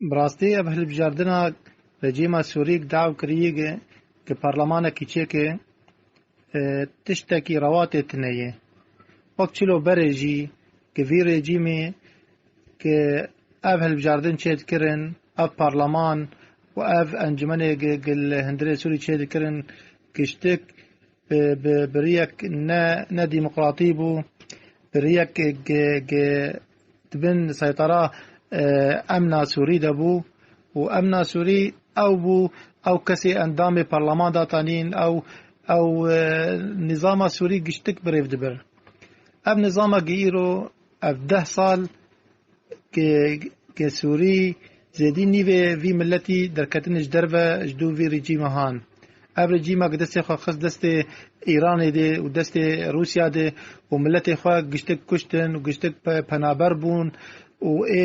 براستی اب هەڵبژاردنە رژیمە سووریک داو کریە کە پەرلەمانێکی چێکێ تشتێکی ڕەواتێت نەیە وەک چلۆ بەرێژی کە vî rejîmê کە ev هەڵبژاردن çê dikirin ev پەرلەمان û ev encûmenê li hundirê Sûrî çê dikirin giştik bi biriyek ne dîmokratî bû biriyek dibin seytera emna Sûrî de bû û emna Sûrî ew bû ew kesê endamê pەrleman da danîn ew nîzama Sûrî giştik birêv dibir. Ev nîzamekî îro ev 10 sal kê Sûrî zêdî nîvê vî milletî derketin ji derve ji dû vî rejîmehan. Ev rejîmek destê xwe xist destê Îranê de û destê Rûsya de û milletê xwe giştik kuştin û giştik penaber bûn û ê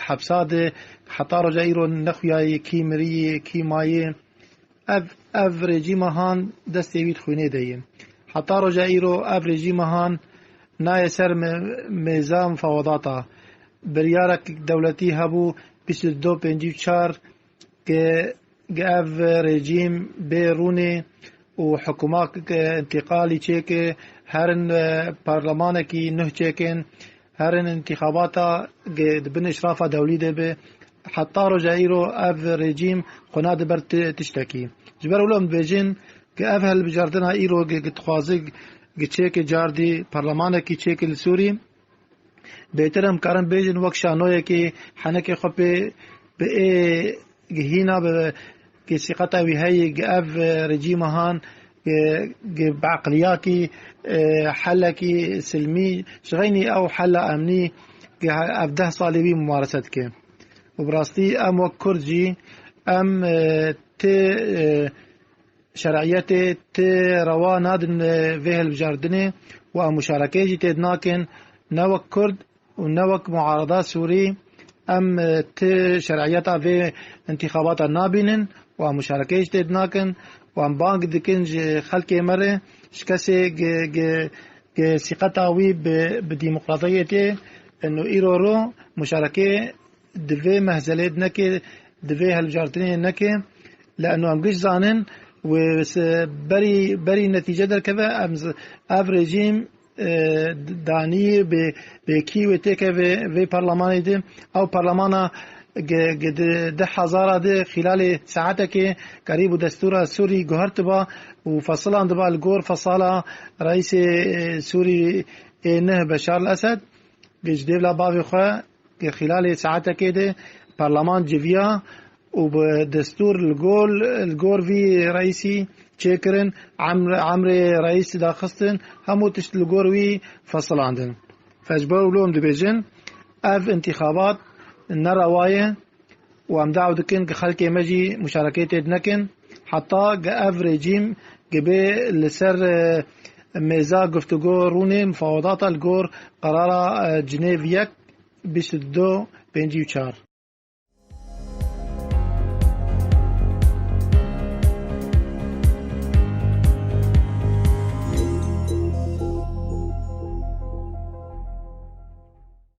hepsa de heta roja îro nexuyaye kî miriyê kî mayê ev rejîmehan destê wî xwînê de ye. Heta roja îro ev rejîmehan nayê ser mêza mufawedata biryarek dewletî hebû 2254 ev rejîm bê rûnê û hikûmet intîqalî çêke herin perlemanekî nûh çêkên herin intîxabata dibin îşrafa dewlî de be heta roja îro ev rejîm xwe nadiber tiştekî. Ji ber wilo em dibêjin ki ev hilbijardina îro dixwaze çêkê cardî perlemanekî çêkê li Sûrî bêtir em karin bêjin wek şanoyekê henekê xwe pê bi ê gihîna bi sîqeta wî heye ev rejîmehan بعقلياتي حلكي سلمي شغيني أو حل أمني أبده صالبي ممارست كه وبراستي أم وكرجي أم ت شرعيتي ت روا نادن فيه البجاردني ومشاركة جيت ناكن نوك كرد ونوك معارضات سوري أم ت شرعيتها في انتخابات النابين ومشاركة جيت ناكن وان بانك دكنج خلقي مرة شكسي ثقتها وي بديمقراطية انه ايرورو مشاركة دفي مهزلات نكي دفي هالجارتين نكي لانه ام قش زانن وبس بري نتيجة در كذا اف ريجيم داني بكي وتيكا في برلماني دي او برلمانا قد 10,000 ده خلال ساعتك قريب دستور سوري جهرتبا وفصلان دبا الجور فصلا رئيس سوري نه بشار الأسد بجدير لبابي خوا خلال ساعتك ده برلمان جويا وبدستور الجور في رئيسي تشكرن عمر رئيس داخستن همو تشت الجور وي فصلان دن فاجبروا لهم دبيجن اف انتخابات نرواية وام دعو دكن كخلقي مجي مشاركات نكن حتى اف ريجيم جبي لسر ميزا گفتگو روني مفاوضات الجور قرار جنيف 1 22 54